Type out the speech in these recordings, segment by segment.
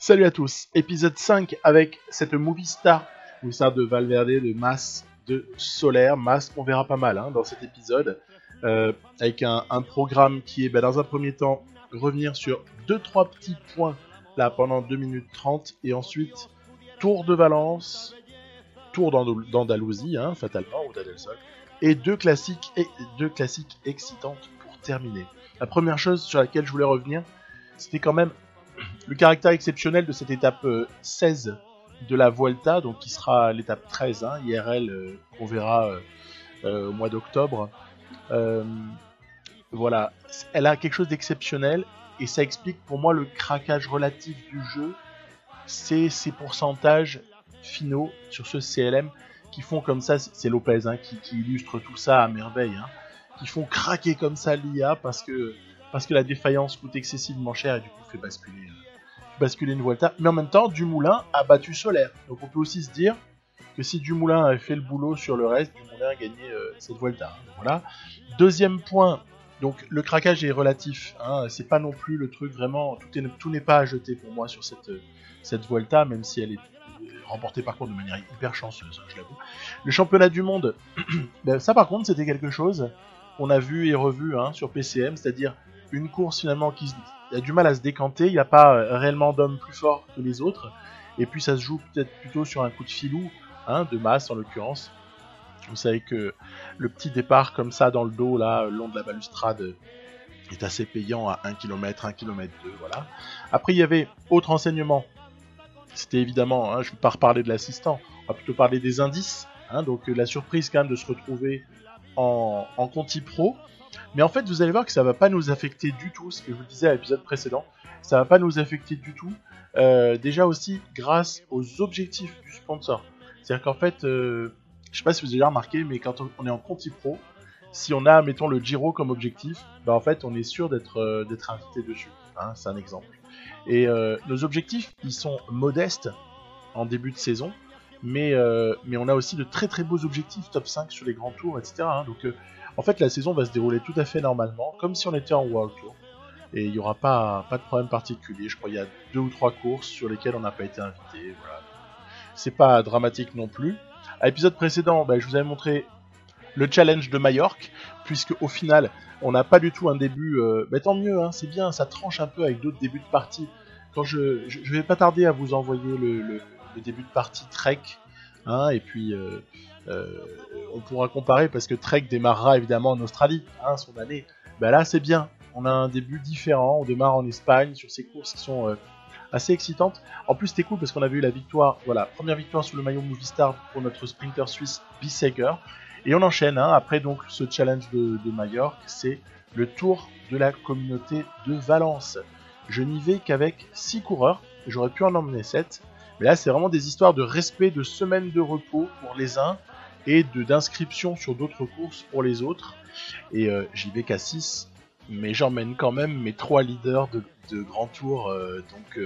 Salut à tous, épisode 5 avec cette movie star de Valverde, de Mas, de Soler. Mas qu'on verra pas mal dans cet épisode, avec un programme qui est dans un premier temps revenir sur 2-3 petits points là pendant 2 minutes 30 et ensuite Tour de Valence, Tour d'Andalousie, fatalement, ou d'Adelsol, et deux classiques excitantes pour terminer. La première chose sur laquelle je voulais revenir, c'était quand même le caractère exceptionnel de cette étape 16 de la Vuelta, donc qui sera l'étape 13, IRL, qu'on verra au mois d'octobre. Voilà, elle a quelque chose d'exceptionnel et ça explique pour moi le craquage relatif du jeu. C'est ces pourcentages finaux sur ce CLM qui font comme ça, c'est Lopez qui illustre tout ça à merveille, qui font craquer comme ça l'IA parce que la défaillance coûte excessivement cher et du coup fait basculer une Vuelta. Mais en même temps, Dumoulin a battu Soler. Donc on peut aussi se dire que si Dumoulin avait fait le boulot sur le reste, Dumoulin a gagné cette Vuelta. Voilà. Deuxième point, donc le craquage est relatif. C'est pas non plus le truc vraiment, tout n'est pas à jeter pour moi sur cette Vuelta, même si elle est remportée par contre de manière hyper chanceuse, je l'avoue. Le championnat du monde, ça par contre c'était quelque chose qu'on a vu et revu sur PCM, c'est-à-dire une course finalement qui a du mal à se décanter, il n'y a pas réellement d'hommes plus forts que les autres, et puis ça se joue peut-être plutôt sur un coup de filou, de masse en l'occurrence. Vous savez que le petit départ comme ça dans le dos, là, le long de la balustrade, est assez payant à 1 km, 1 km 2, voilà. Après il y avait autre enseignement, c'était évidemment, je ne vais pas reparler de l'assistant, on va plutôt parler des indices, donc la surprise quand même de se retrouver en Conti Pro. Mais en fait, vous allez voir que ça va pas nous affecter du tout, ce que je vous disais à l'épisode précédent, ça va pas nous affecter du tout, déjà aussi grâce aux objectifs du sponsor. C'est-à-dire qu'en fait, je sais pas si vous avez déjà remarqué, mais quand on est en Conti Pro, si on a, mettons, le Giro comme objectif, en fait, on est sûr d'être invité dessus. C'est un exemple. Et nos objectifs, ils sont modestes en début de saison, mais on a aussi de très très beaux objectifs top 5 sur les grands tours, etc. Donc en fait la saison va se dérouler tout à fait normalement, comme si on était en World Tour, et il n'y aura pas de problème particulier. Je crois qu'il y a 2 ou 3 courses sur lesquelles on n'a pas été invité, voilà. C'est pas dramatique non plus. À l'épisode précédent, je vous avais montré le challenge de Majorque, puisque au final on n'a pas du tout un début, tant mieux, c'est bien, ça tranche un peu avec d'autres débuts de partie. Quand je vais pas tarder à vous envoyer le début de partie Trek, et puis on pourra comparer, parce que Trek démarrera évidemment en Australie, son année. Là c'est bien, on a un début différent, on démarre en Espagne sur ces courses qui sont assez excitantes. En plus c'était cool parce qu'on avait eu la victoire, voilà, première victoire sous le maillot Movistar pour notre sprinter suisse Bissegger. Et on enchaîne, après donc ce challenge de Majorque, c'est le Tour de la communauté de Valence. Je n'y vais qu'avec 6 coureurs, j'aurais pu en emmener 7, mais là c'est vraiment des histoires de respect de semaines de repos pour les uns et d'inscription sur d'autres courses pour les autres. Et j'y vais qu'à 6, mais j'emmène quand même mes 3 leaders de Grand Tour, donc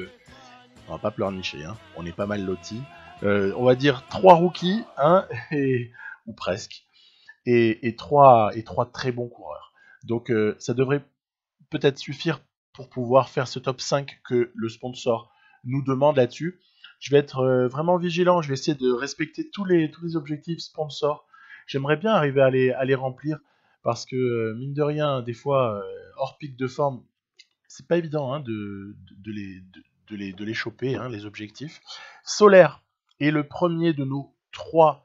on va pas pleurnicher, on est pas mal lotis. On va dire 3 rookies, ou presque. Et trois très bons coureurs. Donc ça devrait peut-être suffire pour pouvoir faire ce top 5 que le sponsor nous demande là-dessus. Je vais être vraiment vigilant, je vais essayer de respecter tous les objectifs sponsors. J'aimerais bien arriver à les remplir, parce que mine de rien, des fois, hors pic de forme, c'est pas évident de les choper, les objectifs. Solaire est le premier de nos 3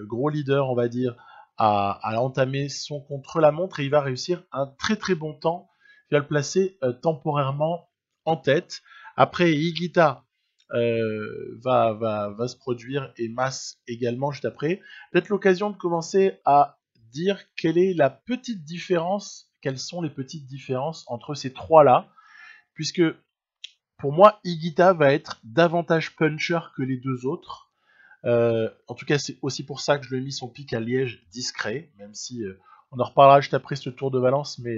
gros leaders, on va dire, à entamer son contre-la-montre, et il va réussir un très très bon temps. Il va le placer temporairement en tête. Après, Higuita va se produire, et Mas également juste après. Peut-être l'occasion de commencer à dire quelles sont les petites différences entre ces 3-là, puisque pour moi, Higuita va être davantage puncher que les 2 autres. En tout cas, c'est aussi pour ça que je lui ai mis son pic à Liège discret, même si on en reparlera juste après ce Tour de Valence, mais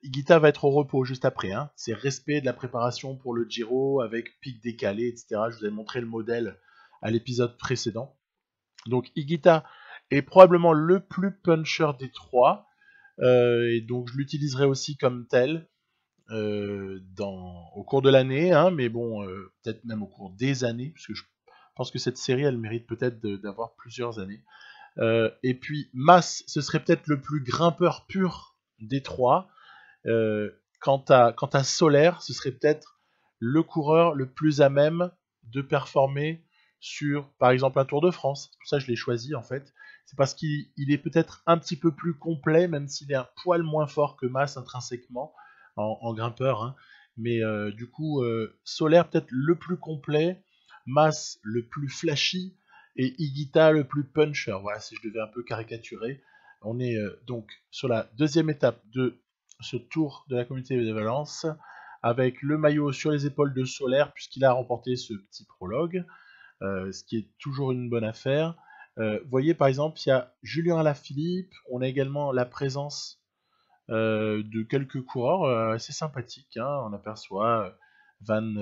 Higuita va être au repos juste après. C'est respect de la préparation pour le Giro avec pic décalé, etc. Je vous avais montré le modèle à l'épisode précédent. Donc Higuita est probablement le plus puncher des 3, et donc je l'utiliserai aussi comme tel. au cours de l'année, hein, mais bon, peut-être même au cours des années, parce que je pense que cette série, elle mérite peut-être d'avoir plusieurs années. Et puis Mas, ce serait peut-être le plus grimpeur pur des trois. Quant à Solaire, ce serait peut-être le coureur le plus à même de performer sur, par exemple, un Tour de France. C'est pour ça que je l'ai choisi en fait. C'est parce qu'il est peut-être un petit peu plus complet, même s'il est un poil moins fort que Mas intrinsèquement en grimpeur. Hein. Mais du coup, Solaire peut-être le plus complet, Mas le plus flashy et Higuita le plus puncher. Voilà, si je devais un peu caricaturer. On est donc sur la deuxième étape de ce tour de la communauté de Valence avec le maillot sur les épaules de Solaire puisqu'il a remporté ce petit prologue, ce qui est toujours une bonne affaire. Vous voyez par exemple, il y a Julien Alaphilippe, on a également la présence de quelques coureurs assez sympathiques. Hein. On aperçoit Van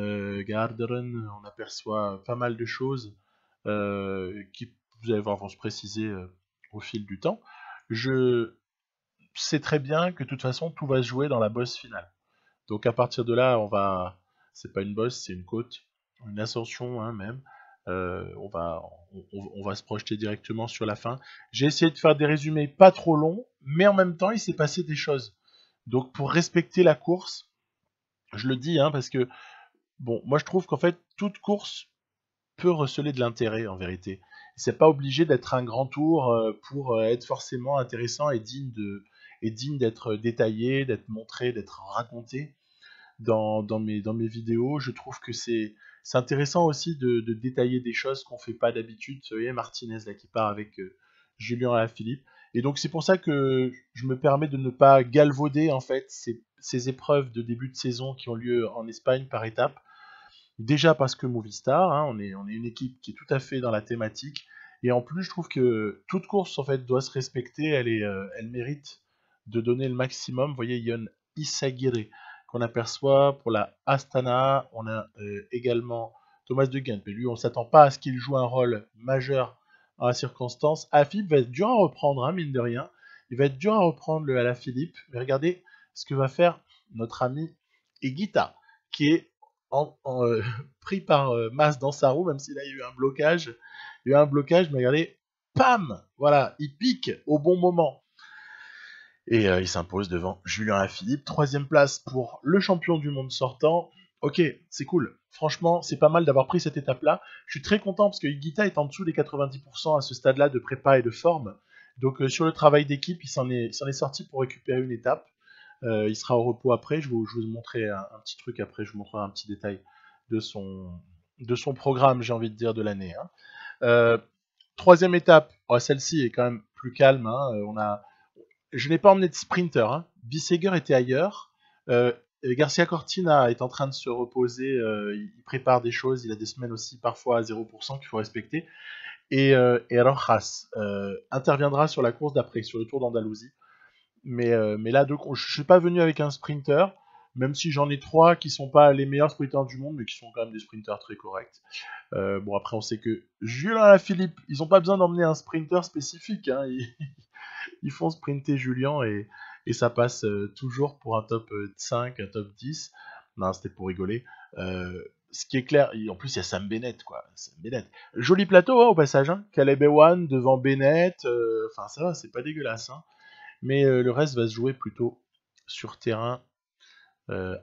Garderen, on aperçoit pas mal de choses qui, vous allez voir, vont se préciser au fil du temps. Je sais très bien que de toute façon, tout va se jouer dans la bosse finale. Donc à partir de là, c'est pas une bosse, c'est une côte, une ascension hein, même. On va se projeter directement sur la fin. J'ai essayé de faire des résumés pas trop longs, mais en même temps, il s'est passé des choses. Donc pour respecter la course, je le dis, hein, parce que bon, moi je trouve qu'en fait toute course peut receler de l'intérêt en vérité. C'est pas obligé d'être un grand tour pour être forcément intéressant et digne d'être détaillé, d'être montré, d'être raconté dans mes vidéos. Je trouve que c'est intéressant aussi de détailler des choses qu'on fait pas d'habitude. Vous voyez Martinez là qui part avec Julien Alaphilippe. Et donc c'est pour ça que je me permets de ne pas galvauder en fait ces épreuves de début de saison qui ont lieu en Espagne par étapes. Déjà parce que Movistar, hein, on est une équipe qui est tout à fait dans la thématique. Et en plus, je trouve que toute course en fait doit se respecter. Elle mérite de donner le maximum. Vous voyez, Yon Isagire qu'on aperçoit pour la Astana. On a également Thomas de Gendt. Mais lui, on ne s'attend pas à ce qu'il joue un rôle majeur en la circonstance. Alaphilippe va être dur à reprendre, hein, mine de rien. Il va être dur à reprendre le Alaphilippe. Mais regardez ce que va faire notre ami Higuita, qui est pris par Mas dans sa roue, même s'il a eu un blocage. Il y a eu un blocage, mais regardez, pam, voilà, il pique au bon moment. Et il s'impose devant Julien Alaphilippe. Troisième place pour le champion du monde sortant. Ok, c'est cool. Franchement, c'est pas mal d'avoir pris cette étape-là. Je suis très content parce que Higuita est en dessous des 90% à ce stade-là de prépa et de forme. Donc sur le travail d'équipe, il s'en est sorti pour récupérer une étape. Il sera au repos après. Je vais vous montrer un petit truc après. Je vous montrerai un petit détail de son programme, j'ai envie de dire, de l'année. Hein. Troisième étape, celle-ci est quand même plus calme. Hein. Je n'ai pas emmené de sprinter. Hein. Bisseger était ailleurs. Garcia Cortina est en train de se reposer. Il prépare des choses. Il a des semaines aussi parfois à 0% qu'il faut respecter. Et Rojas interviendra sur la course d'après, sur le Tour d'Andalousie. Mais là, je ne suis pas venu avec un sprinter, même si j'en ai 3 qui sont pas les meilleurs sprinters du monde, mais qui sont quand même des sprinters très corrects. Bon, après, on sait que Julien Alaphilippe, ils n'ont pas besoin d'emmener un sprinter spécifique. Hein, ils font sprinter Julien et ça passe toujours pour un top 5, un top 10. Non, c'était pour rigoler. Ce qui est clair, en plus il y a Sam Bennett, quoi. Sam Bennett. Joli plateau hein, au passage. Hein. Caleb Ewan devant Bennett. Enfin, ça va, c'est pas dégueulasse. Hein. Mais le reste va se jouer plutôt sur terrain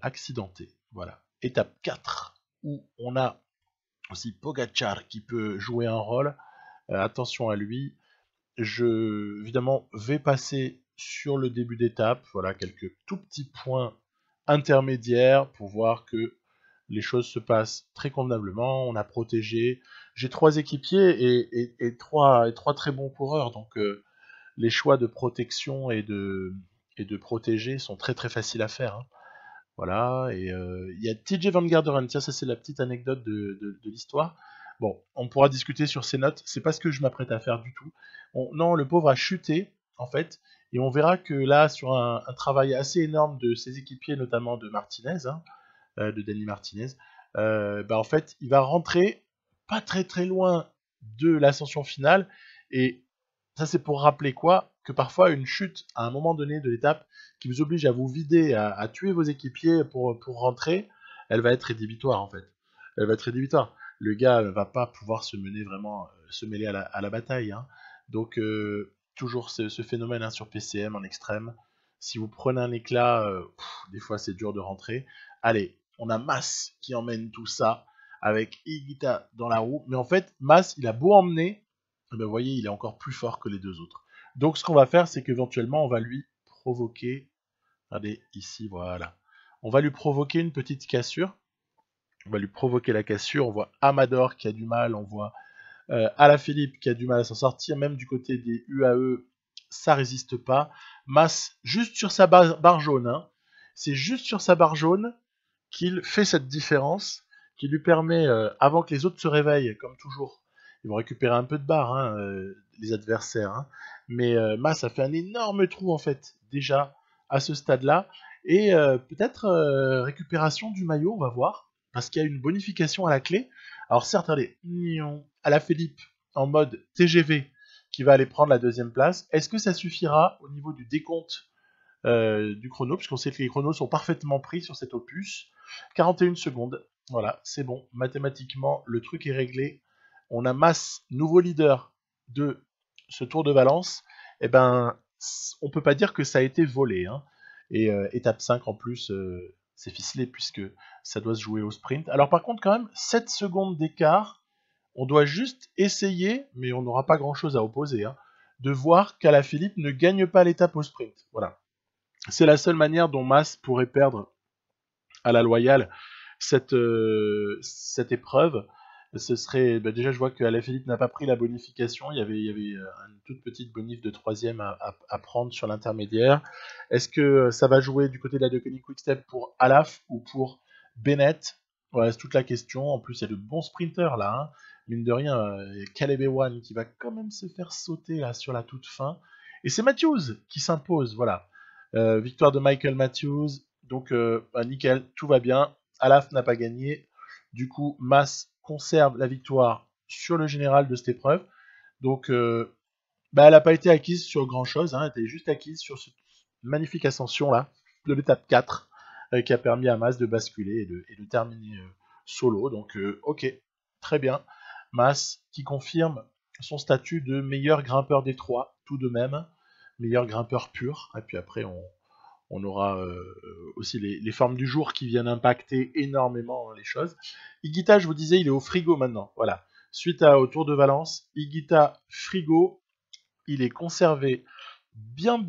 accidenté. Voilà. Étape 4, où on a aussi Pogacar qui peut jouer un rôle. Attention à lui. Je, évidemment, vais passer sur le début d'étape. Voilà, quelques tout petits points intermédiaires pour voir que les choses se passent très convenablement. On a protégé. J'ai 3 équipiers et 3 très bons coureurs. Donc, les choix de protection et de protéger sont très très faciles à faire. Hein. Voilà, et il y a TJ Van Garderen, tiens, ça c'est la petite anecdote de l'histoire. Bon, on pourra discuter sur ces notes, c'est pas ce que je m'apprête à faire du tout. Non, le pauvre a chuté, en fait, et on verra que là, sur un travail assez énorme de ses équipiers, notamment de Martinez, hein, de Danny Martinez, en fait, il va rentrer pas très très loin de l'ascension finale, et Ça, c'est pour rappeler quoi? Que parfois, une chute à un moment donné de l'étape qui vous oblige à vous vider, à tuer vos équipiers pour rentrer, elle va être rédhibitoire en fait. Elle va être rédhibitoire. Le gars ne va pas pouvoir se mener vraiment, se mêler à la bataille. Hein. Donc, toujours ce phénomène hein, sur PCM en extrême. Si vous prenez un éclat, des fois c'est dur de rentrer. Allez, on a Mas qui emmène tout ça avec Higuita dans la roue. Mais en fait, Mas, il a beau emmener, ben, vous voyez, il est encore plus fort que les deux autres. Donc ce qu'on va faire, c'est qu'éventuellement, on va lui provoquer... Regardez, ici, voilà. On va lui provoquer une petite cassure. On va lui provoquer la cassure. On voit Amador qui a du mal. On voit Alaphilippe qui a du mal à s'en sortir. Même du côté des UAE, ça résiste pas. Mas, juste sur sa barre jaune. Hein. C'est juste sur sa barre jaune qu'il fait cette différence, qui lui permet, avant que les autres se réveillent, comme toujours, ils vont récupérer un peu de barre, hein, les adversaires. Hein. Mais Mas a fait un énorme trou, en fait, déjà, à ce stade-là. Et peut-être récupération du maillot, on va voir, parce qu'il y a une bonification à la clé. Alors certes, regardez, Alaphilippe en mode TGV, qui va aller prendre la deuxième place. Est-ce que ça suffira au niveau du décompte du chrono, puisqu'on sait que les chronos sont parfaitement pris sur cet opus. 41 secondes, voilà, c'est bon. Mathématiquement, le truc est réglé. On a Mas, nouveau leader de ce Tour de Valence. Eh ben, on peut pas dire que ça a été volé. Hein. Et étape 5 en plus, c'est ficelé puisque ça doit se jouer au sprint. Alors par contre, quand même, 7 secondes d'écart. On doit juste essayer, mais on n'aura pas grand-chose à opposer, hein, de voir qu'Alaphilippe ne gagne pas l'étape au sprint. Voilà. C'est la seule manière dont Mas pourrait perdre à la loyale cette épreuve. Ce serait, bah déjà je vois que Alaphilippe n'a pas pris la bonification, il y avait une toute petite bonif de troisième à prendre sur l'intermédiaire. Est-ce que ça va jouer du côté de la Deceuninck Quick-Step pour Alaf ou pour Bennett? Voilà, c'est toute la question. En plus, il y a de bons sprinters là. Hein. Mine de rien, Caleb Ewan qui va quand même se faire sauter là sur la toute fin. Et c'est Matthews qui s'impose, voilà. Victoire de Michael Matthews, donc bah, nickel, tout va bien. Alaf n'a pas gagné, du coup Mas conserve la victoire sur le général de cette épreuve. Donc bah, elle n'a pas été acquise sur grand chose, hein, elle était juste acquise sur cette magnifique ascension là de l'étape 4 qui a permis à Mas de basculer et de terminer solo. Donc ok, très bien. Mas qui confirme son statut de meilleur grimpeur des trois, tout de même, meilleur grimpeur pur. Et puis après on aura aussi les formes du jour qui viennent impacter énormément hein, les choses. Higuita, je vous disais, il est au frigo maintenant. Voilà. Suite au Tour de Valence, Higuita frigo, il est conservé bien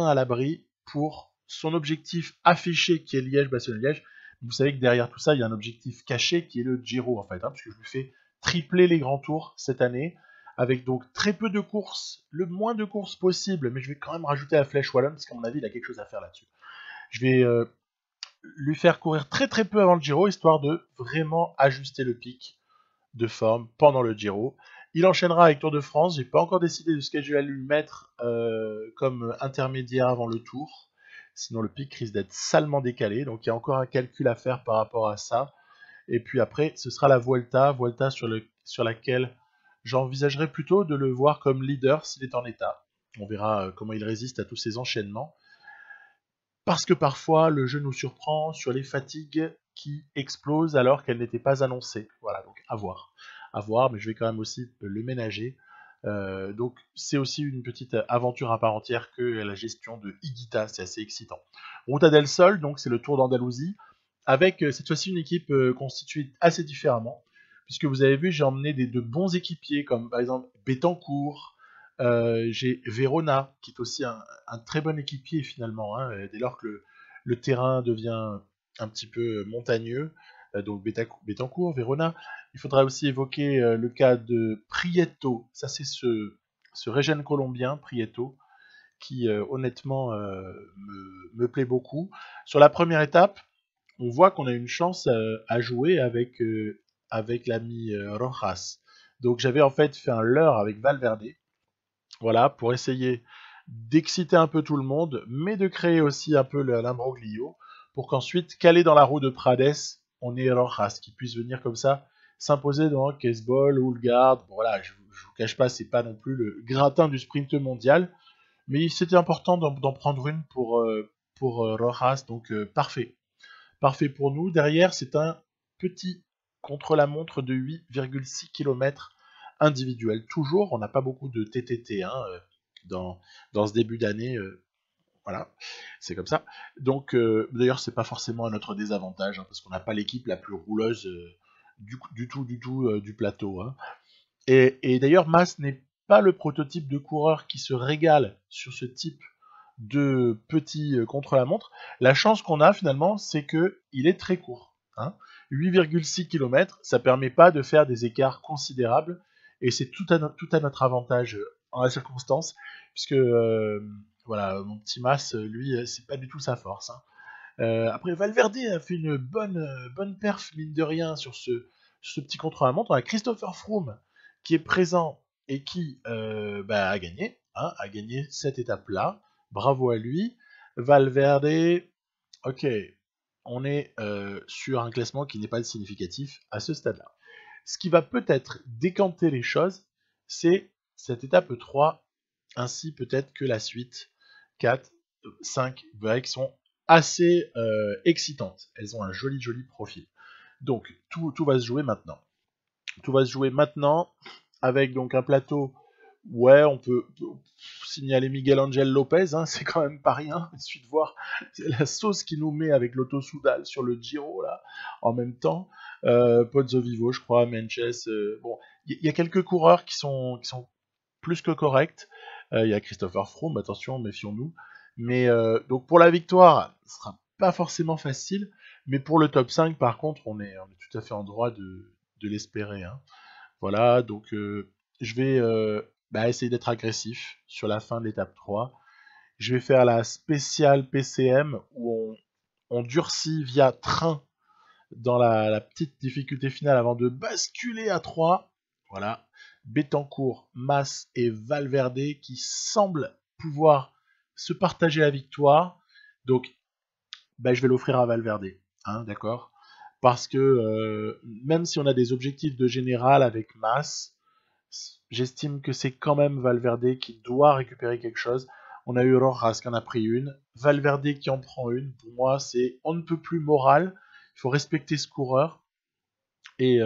à l'abri pour son objectif affiché qui est Liège-Bastogne-Liège. Vous savez que derrière tout ça, il y a un objectif caché qui est le Giro en fait, hein, puisque je lui fais tripler les grands tours cette année, avec donc très peu de courses, le moins de courses possible, mais je vais quand même rajouter la flèche wallonne, parce qu'à mon avis, il a quelque chose à faire là-dessus. Je vais lui faire courir très peu avant le Giro, histoire de vraiment ajuster le pic de forme pendant le Giro. Il enchaînera avec Tour de France, j'ai pas encore décidé de ce que je vais lui mettre comme intermédiaire avant le Tour, sinon le pic risque d'être salement décalé, donc il y a encore un calcul à faire par rapport à ça. Et puis après, ce sera la Vuelta sur laquelle j'envisagerais plutôt de le voir comme leader s'il est en état. On verra comment il résiste à tous ces enchaînements. Parce que parfois, le jeu nous surprend sur les fatigues qui explosent alors qu'elles n'étaient pas annoncées. Voilà, donc à voir. À voir, mais je vais quand même aussi le ménager. Donc c'est aussi une petite aventure à part entière que la gestion de Higuita, c'est assez excitant. Ruta del Sol, donc c'est le Tour d'Andalousie, avec cette fois-ci une équipe constituée assez différemment, puisque vous avez vu, j'ai emmené de bons équipiers, comme par exemple Betancourt, j'ai Verona, qui est aussi un très bon équipier finalement, hein, dès lors que le terrain devient un petit peu montagneux, donc Betancourt, Verona. Il faudra aussi évoquer le cas de Prieto, ça c'est ce régène colombien, Prieto, qui honnêtement me plaît beaucoup. Sur la première étape, on voit qu'on a une chance à jouer avec l'ami Rojas. Donc j'avais en fait fait un leurre avec Valverde, voilà, pour essayer d'exciter un peu tout le monde, mais de créer aussi un peu l'imbroglio, pour qu'ensuite, calé dans la roue de Prades, on ait Rojas qui puisse venir comme ça s'imposer devant Caseball ou le Guard. Bon, voilà, je vous cache pas, c'est pas non plus le gratin du sprint mondial, mais c'était important d'en prendre une pour Rojas, donc parfait. Parfait pour nous. Derrière, c'est un petit contre-la-montre de 8,6 km individuel. Toujours, on n'a pas beaucoup de TTT hein, dans ce début d'année. Voilà, c'est comme ça. Donc, d'ailleurs, c'est pas forcément à notre désavantage, hein, parce qu'on n'a pas l'équipe la plus rouleuse du tout du plateau. Hein. Et d'ailleurs, Mas n'est pas le prototype de coureur qui se régale sur ce type de petits contre-la-montre. La chance qu'on a finalement, c'est que il est très court. Hein. 8,6 km, ça permet pas de faire des écarts considérables, et c'est tout à notre avantage en la circonstance, puisque voilà, mon petit Mas, lui, c'est pas du tout sa force. Hein. Après, Valverde a fait une bonne perf, mine de rien, sur ce petit contre-la-montre. On a Christopher Froome qui est présent et qui a gagné. Hein, a gagné cette étape-là. Bravo à lui. Valverde, ok, on est sur un classement qui n'est pas significatif à ce stade-là. Ce qui va peut-être décanter les choses, c'est cette étape 3, ainsi peut-être que la suite 4, 5, qui sont assez excitantes. Elles ont un joli profil. Donc tout va se jouer maintenant. Tout va se jouer maintenant avec donc un plateau. Ouais, on peut signaler Miguel Angel Lopez, hein, c'est quand même pas rien. Il suffit de voir la sauce qu'il nous met avec l'Auto Soudal sur le Giro là, en même temps. Pozzo Vivo, je crois, Menches. Bon, il y a quelques coureurs qui sont plus que corrects. Il y a Christopher Froome, attention, méfions-nous. Mais donc pour la victoire, ce sera pas forcément facile. Mais pour le top 5, par contre, on est tout à fait en droit de l'espérer. Hein. Voilà, donc je vais essayer d'être agressif sur la fin de l'étape 3. Je vais faire la spéciale PCM où on durcit via train dans la petite difficulté finale avant de basculer à 3. Voilà, Betancourt, Mas et Valverde qui semblent pouvoir se partager la victoire. Donc, je vais l'offrir à Valverde, hein, d'accord. Parce que même si on a des objectifs de général avec Mas, j'estime que c'est quand même Valverde qui doit récupérer quelque chose. On a eu Rojas qui en a pris une, Valverde qui en prend une. Pour moi, c'est on ne peut plus moral. Il faut respecter ce coureur. Et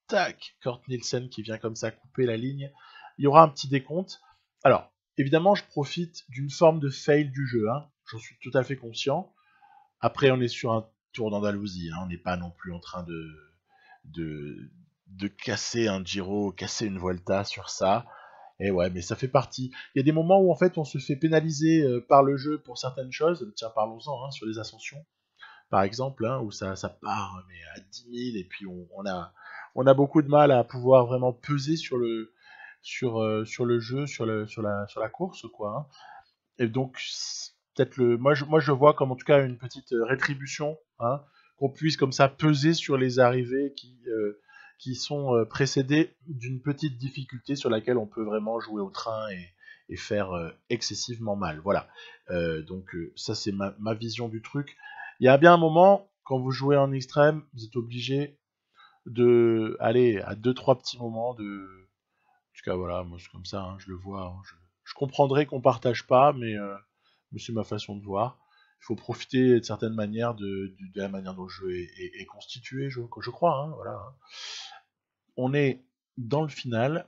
tac, Kurt Nielsen qui vient comme ça couper la ligne. Il y aura un petit décompte. Alors, évidemment, je profite d'une forme de fail du jeu. Hein. J'en suis tout à fait conscient. Après, on est sur un Tour d'Andalousie. Hein. On n'est pas non plus en train de casser un Giro, casser une Vuelta sur ça. Et ouais, mais ça fait partie. Il y a des moments où en fait on se fait pénaliser par le jeu pour certaines choses. Tiens, parlons-en hein, sur les ascensions, par exemple, hein, où ça part mais à 10 000 et puis on a beaucoup de mal à pouvoir vraiment peser sur le jeu, sur la course, quoi. Hein. Et donc peut-être moi je vois comme en tout cas une petite rétribution, hein, qu'on puisse comme ça peser sur les arrivées qui sont précédées d'une petite difficulté sur laquelle on peut vraiment jouer au train et faire excessivement mal. Voilà. Donc ça c'est ma vision du truc. Il y a bien un moment, quand vous jouez en extrême, vous êtes obligé de aller à 2-3 petits moments de. En tout cas voilà, moi c'est comme ça, hein, je le vois. Hein, je comprendrais qu'on partage pas, mais c'est ma façon de voir. Il faut profiter de certaines manières de la manière dont le jeu est constitué, je crois. Hein, voilà. On est dans le final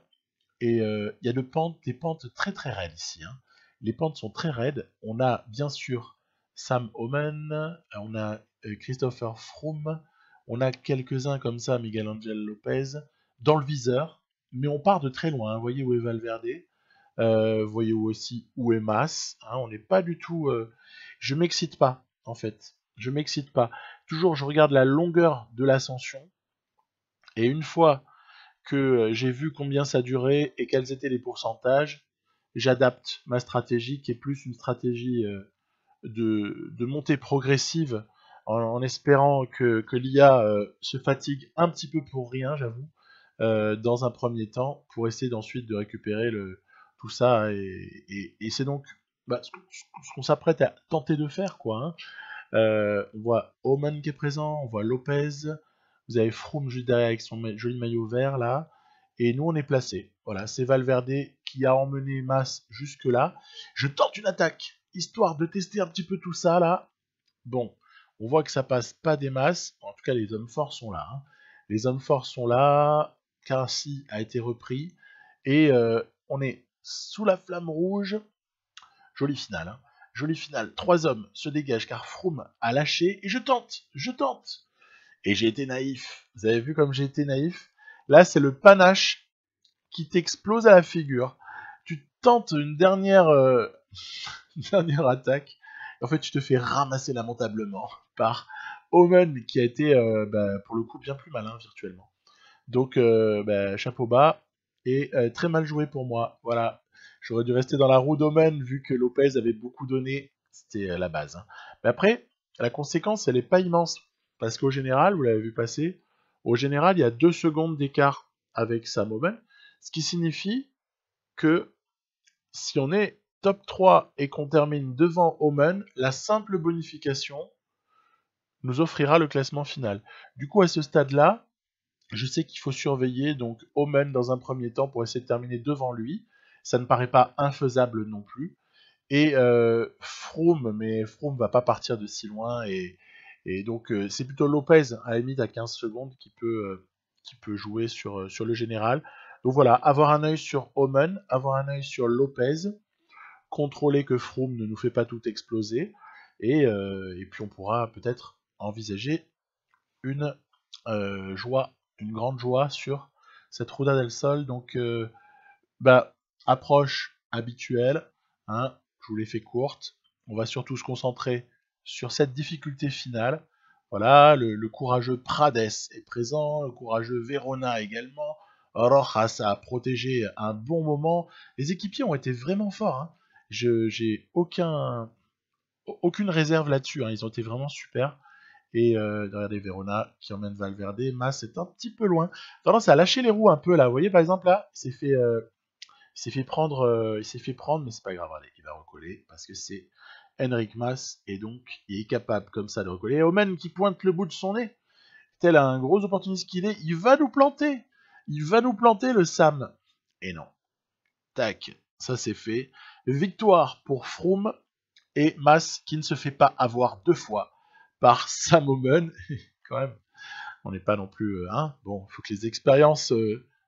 et il y a des pentes très très raides ici. Hein. Les pentes sont très raides. On a bien sûr Sam Omen, on a Christopher Froome, on a quelques-uns comme ça, Miguel Angel Lopez, dans le viseur, mais on part de très loin. Hein. Vous voyez où est Valverde, vous voyez aussi où est Mas. Hein. On n'est pas du tout. Je m'excite pas, en fait. Je m'excite pas. Toujours, je regarde la longueur de l'ascension, et une fois que j'ai vu combien ça durait et quels étaient les pourcentages, j'adapte ma stratégie qui est plus une stratégie de montée progressive en espérant que l'IA se fatigue un petit peu pour rien, j'avoue, dans un premier temps, pour essayer d'ensuite de récupérer tout ça. Et c'est donc ce qu'on s'apprête à tenter de faire, quoi. Hein. On voit Oman qui est présent, on voit Lopez, Vous avez Froome juste derrière avec son joli maillot vert là. Et nous on est placés. Voilà, c'est Valverde qui a emmené Mas jusque là. Je tente une attaque, histoire de tester un petit peu tout ça là. Bon, on voit que ça passe pas des masses. En tout cas, les hommes forts sont là. Hein. Les hommes forts sont là. Carcy a été repris. Et on est sous la flamme rouge. Jolie finale. Hein. Jolie finale. 3 hommes se dégagent car Froome a lâché. Et je tente. Je tente. Et j'ai été naïf. Vous avez vu comme j'ai été naïf? Là, c'est le panache qui t'explose à la figure. Tu tentes une dernière, une dernière attaque. En fait, tu te fais ramasser lamentablement par Omen, qui a été, pour le coup, bien plus malin virtuellement. Donc, chapeau bas. Et très mal joué pour moi. Voilà. J'aurais dû rester dans la roue d'Omen, vu que Lopez avait beaucoup donné. C'était la base. Hein. Mais après, la conséquence, elle n'est pas immense. Parce qu'au général, vous l'avez vu passer, au général, il y a 2 secondes d'écart avec Sam Omen. Ce qui signifie que si on est top 3 et qu'on termine devant Omen, la simple bonification nous offrira le classement final. Du coup, à ce stade-là, je sais qu'il faut surveiller donc Omen dans un premier temps pour essayer de terminer devant lui. Ça ne paraît pas infaisable non plus. Et Froome, mais Froome va pas partir de si loin. Et donc, c'est plutôt Lopez, à la limite, à 15 secondes, qui peut jouer sur le général. Donc voilà, avoir un œil sur Omen, avoir un œil sur Lopez, contrôler que Froome ne nous fait pas tout exploser, et puis on pourra peut-être envisager une une grande joie sur cette Ruta del Sol. Donc, approche habituelle, hein, je vous l'ai fait courte. On va surtout se concentrer sur cette difficulté finale. Voilà, le courageux Prades est présent, le courageux Verona également. Rojas a protégé un bon moment. Les équipiers ont été vraiment forts. Hein. J'ai aucune réserve là-dessus. Hein. Ils ont été vraiment super. Et regardez Verona qui emmène Valverde. Mas est un petit peu loin. Tendance à lâcher les roues un peu là. Vous voyez par exemple là, il s'est fait prendre, mais c'est pas grave. Allez, il va recoller parce que c'est Enric Mas et donc il est capable comme ça de recoller. Et Omen qui pointe le bout de son nez, tel un gros opportuniste qu'il est, il va nous planter. Il va nous planter le Sam. Et non. Tac, ça c'est fait. Victoire pour Froome et Mas qui ne se fait pas avoir 2 fois par Sam Omen. Quand même, on n'est pas non plus. Hein, bon, il faut que les expériences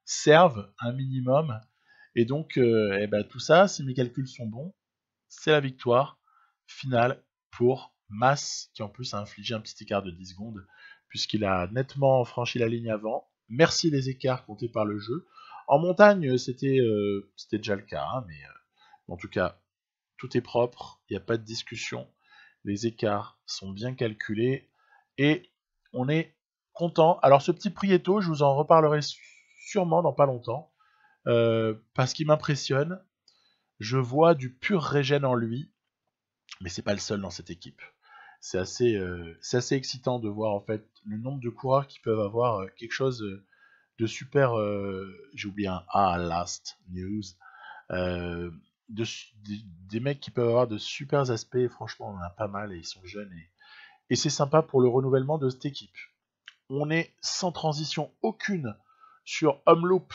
servent un minimum. Et donc, tout ça, si mes calculs sont bons, c'est la victoire finale pour Mas, qui en plus a infligé un petit écart de 10 secondes, puisqu'il a nettement franchi la ligne avant. Merci les écarts comptés par le jeu. En montagne, c'était déjà le cas, hein, mais en tout cas, tout est propre, il n'y a pas de discussion. Les écarts sont bien calculés et on est content. Alors ce petit Prieto, je vous en reparlerai sûrement dans pas longtemps, parce qu'il m'impressionne. Je vois du pur régène en lui, mais c'est pas le seul dans cette équipe. C'est assez excitant de voir en fait le nombre de coureurs qui peuvent avoir quelque chose de super. J'ai oublié un A, last news. Euh, des mecs qui peuvent avoir de super aspects. Et franchement, on en a pas mal et ils sont jeunes et c'est sympa pour le renouvellement de cette équipe. On est sans transition aucune sur Homeloop,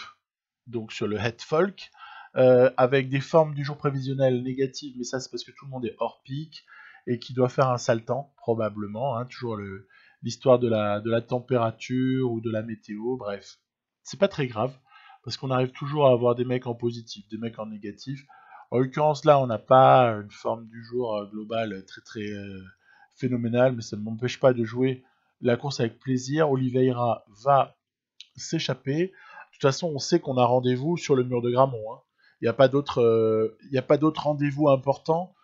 donc sur le Head Folk, avec des formes du jour prévisionnel négatives, mais ça c'est parce que tout le monde est hors pic et qui doit faire un sale temps, probablement. Hein, toujours l'histoire de la température ou de la météo, bref. C'est pas très grave, parce qu'on arrive toujours à avoir des mecs en positif, des mecs en négatif. En l'occurrence, là, on n'a pas une forme du jour globale très très phénoménale, mais ça ne m'empêche pas de jouer la course avec plaisir. Oliveira va s'échapper. De toute façon, on sait qu'on a rendez-vous sur le mur de Grammont. Hein. Il n'y a pas d'autre rendez-vous important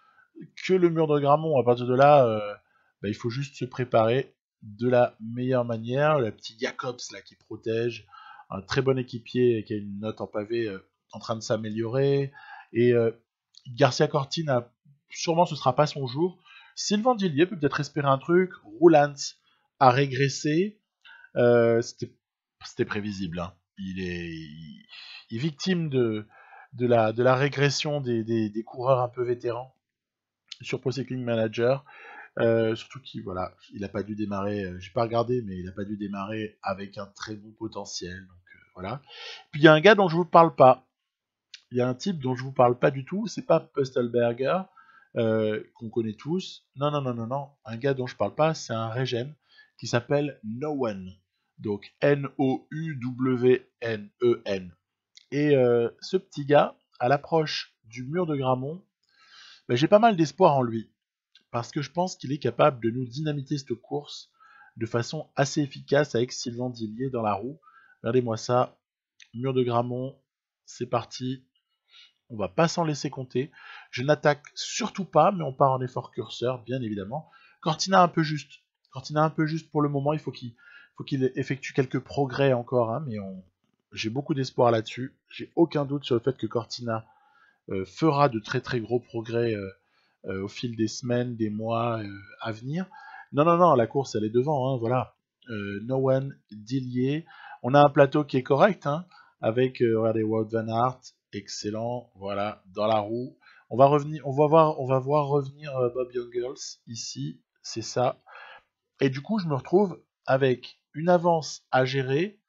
que le mur de Grammont. À partir de là, il faut juste se préparer de la meilleure manière. Le petit Jacobs là qui protège, un très bon équipier qui a une note en pavé en train de s'améliorer. Et Garcia Cortina, sûrement ce sera pas son jour. Sylvain Dillier peut peut-être espérer un truc. Roulant a régressé. C'était prévisible. Hein. Il est victime de la régression des coureurs un peu vétérans sur Pro Cycling Manager. Surtout qu'il voilà, il a pas dû démarrer, j'ai pas regardé, mais il a pas dû démarrer avec un très bon potentiel. Donc voilà. Puis il y a un gars dont je vous parle pas. Il y a un type dont je vous parle pas du tout. C'est pas Pustelberger qu'on connaît tous. Non, non, non, non, non. Un gars dont je parle pas, c'est un regen qui s'appelle No One. Donc Nouwen. Et ce petit gars, à l'approche du mur de Gramont, ben, j'ai pas mal d'espoir en lui. Parce que je pense qu'il est capable de nous dynamiter cette course de façon assez efficace avec Sylvain Dillier dans la roue. Regardez-moi ça. Mur de Gramont, c'est parti. On va pas s'en laisser compter. Je n'attaque surtout pas, mais on part en effort curseur, bien évidemment. Cortina un peu juste. Cortina un peu juste pour le moment. Il faut qu'il effectue quelques progrès encore, hein, mais j'ai beaucoup d'espoir là-dessus. J'ai aucun doute sur le fait que Cortina fera de très très gros progrès au fil des semaines, des mois à venir. Non, non, non, la course elle est devant, hein, voilà. No One, Dillier. On a un plateau qui est correct, hein, avec regardez, Wout Van Aert, excellent, voilà, dans la roue. On va voir revenir Bob Jungels ici, c'est ça. Et du coup, je me retrouve avec une avance à gérer,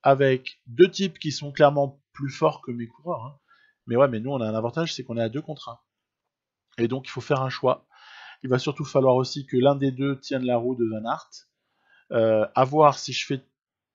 avec deux types qui sont clairement plus forts que mes coureurs. Hein. Mais ouais, mais nous, on a un avantage, c'est qu'on est à 2 contre 1. Et donc, il faut faire un choix. Il va surtout falloir aussi que l'un des deux tienne la roue de Van Aert. À voir si je fais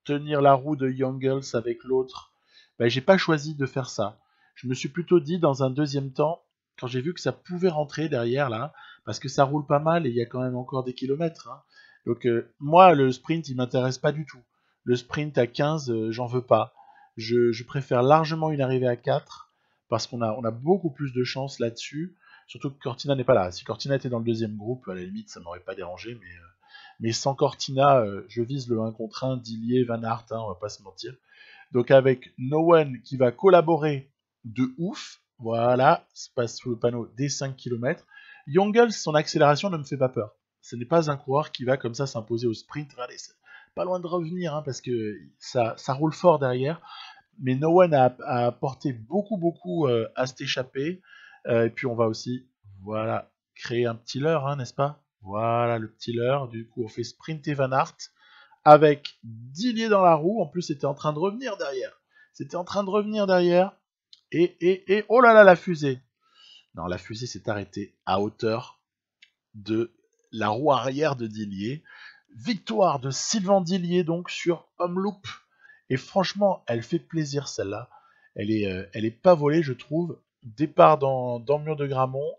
tenir la roue de Jungels avec l'autre. Ben, j'ai pas choisi de faire ça. Je me suis plutôt dit dans un deuxième temps, quand j'ai vu que ça pouvait rentrer derrière là, parce que ça roule pas mal et il y a quand même encore des kilomètres. Hein. Donc moi, le sprint, il m'intéresse pas du tout. Le sprint à 15, j'en veux pas. Je préfère largement une arrivée à 4 parce on a beaucoup plus de chance là-dessus. Surtout que Cortina n'est pas là. Si Cortina était dans le deuxième groupe, à la limite, ça m'aurait pas dérangé, mais sans Cortina, je vise le 1 contre 1, Dillier, Van Aert, hein, on va pas se mentir. Donc avec No One qui va collaborer de ouf, voilà, se passe sous le panneau des 5 km. Jungels, son accélération ne me fait pas peur. Ce n'est pas un coureur qui va comme ça s'imposer au sprint. Regardez, c'est pas loin de revenir, hein, parce que ça roule fort derrière. Mais No One a apporté beaucoup à cette échappée. Et puis on va aussi, voilà, créer un petit leurre, hein, n'est-ce pas? Voilà le petit leurre. Du coup, on fait sprinter Van Aert avec Dillier dans la roue. En plus, c'était en train de revenir derrière. C'était en train de revenir derrière. Et oh là là, la fusée. Non, la fusée s'est arrêtée à hauteur de la roue arrière de Dillier. Victoire de Sylvain Dillier donc sur Omloop. Et franchement, elle fait plaisir celle-là. Elle est pas volée, je trouve. Départ dans le mur de Gramont.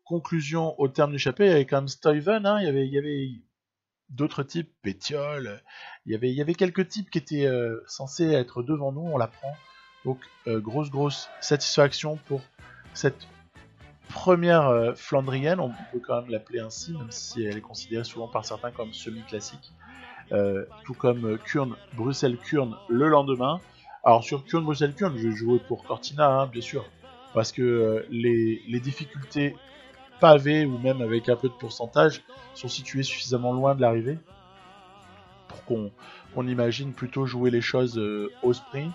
Conclusion au terme du chapitre, il y avait quand même Stuyven, hein, il y avait d'autres types, Pétiole, il y avait quelques types qui étaient censés être devant nous, on l'apprend. Donc grosse satisfaction pour cette première Flandrienne, on peut quand même l'appeler ainsi, même si elle est considérée souvent par certains comme semi-classique. Tout comme Kuurne, Bruxelles-Kuurne le lendemain. Alors sur Kuurne-Bruxelles-Kuurne, je vais jouer pour Cortina, hein, bien sûr, parce que les difficultés pavées ou même avec un peu de pourcentage sont situées suffisamment loin de l'arrivée pour qu'on imagine plutôt jouer les choses au sprint.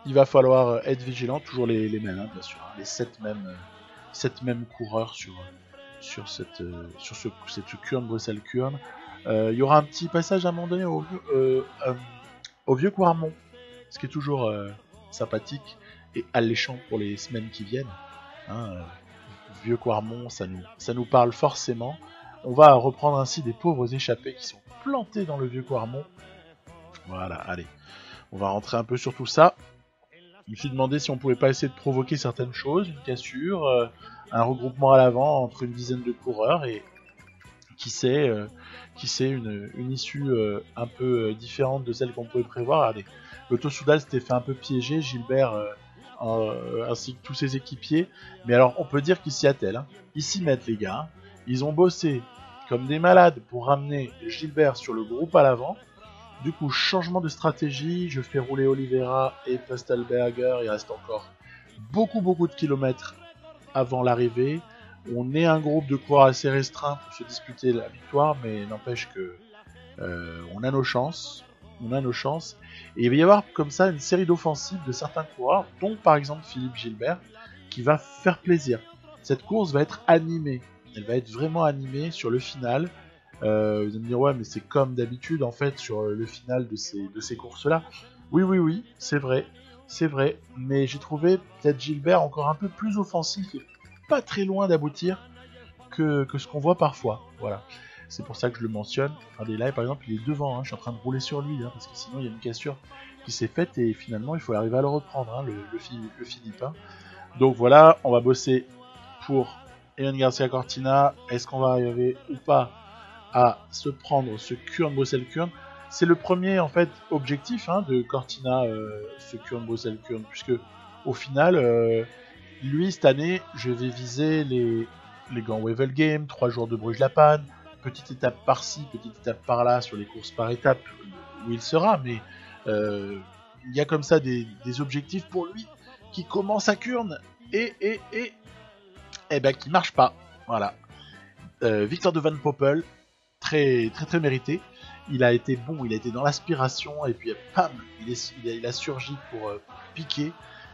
Il va falloir être vigilant, toujours les mêmes, hein, bien sûr, hein, les 7 mêmes coureurs sur cette Kuurne, Bruxelles-Kuurne. Il y aura un petit passage à un moment donné au vieux Quarmont, ce qui est toujours sympathique et alléchant pour les semaines qui viennent. Hein, vieux Quarmont, ça nous parle forcément. On va reprendre ainsi des pauvres échappés qui sont plantés dans le vieux Quarmont. Voilà, allez, on va rentrer un peu sur tout ça. Je me suis demandé si on pouvait pas essayer de provoquer certaines choses, une cassure, un regroupement à l'avant entre une dizaine de coureurs et qui sait une issue un peu différente de celle qu'on pouvait prévoir. Regardez, l'Auto Soudal s'était fait un peu piéger, Gilbert ainsi que tous ses équipiers, mais alors on peut dire qu'ils s'y attellent, hein. Ils s'y mettent les gars, ils ont bossé comme des malades pour ramener Gilbert sur le groupe à l'avant. Du coup, changement de stratégie, je fais rouler Oliveira et Pustelberger, il reste encore beaucoup de kilomètres avant l'arrivée. On est un groupe de coureurs assez restreint pour se disputer la victoire, mais n'empêche que on a nos chances. Et il va y avoir comme ça une série d'offensives de certains coureurs, dont par exemple Philippe Gilbert, qui va faire plaisir. Cette course va être animée. Elle va être vraiment animée sur le final. Vous allez me dire, ouais, mais c'est comme d'habitude, en fait, sur le final de ces courses-là. Oui, c'est vrai. C'est vrai. Mais j'ai trouvé peut-être Gilbert encore un peu plus offensif et pas très loin d'aboutir que ce qu'on voit parfois. Voilà. C'est pour ça que je le mentionne. Regardez, là, par exemple, il est devant. Je suis en train de rouler sur lui, parce que sinon, il y a une cassure qui s'est faite et finalement, il faut arriver à le reprendre, le Philippe. Donc voilà, on va bosser pour Evan Garcia Cortina. Est-ce qu'on va arriver ou pas à se prendre ce Kurn Bruxelles Kurn? C'est le premier en fait objectif de Cortina, ce Kurn Bruxelles Kurn, puisque au final, lui cette année, je vais viser les gants Wevel Game, 3 jours de Bruges-la-Panne, petite étape par-ci, petite étape par-là sur les courses par étape où il sera, mais il y a comme ça des objectifs pour lui qui commencent à Kurn et qui marche pas. Voilà. Victor de Van Poppel, très mérité. Il a été bon, il a été dans l'aspiration et puis pam, il a surgi pour piquer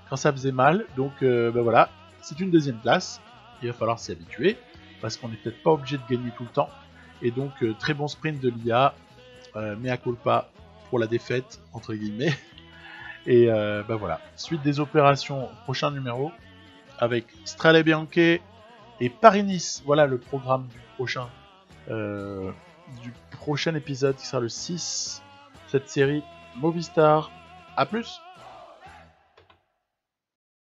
quand ça faisait mal. Donc voilà, c'est une deuxième place. Il va falloir s'y habituer parce qu'on n'est peut-être pas obligé de gagner tout le temps. Et donc très bon sprint de l'IA, mea culpa pour la défaite entre guillemets. Et voilà, suite des opérations, prochain numéro avec Strade Bianche et Paris-Nice. Voilà le programme du prochain épisode qui sera le 6, cette série Movistar. A plus.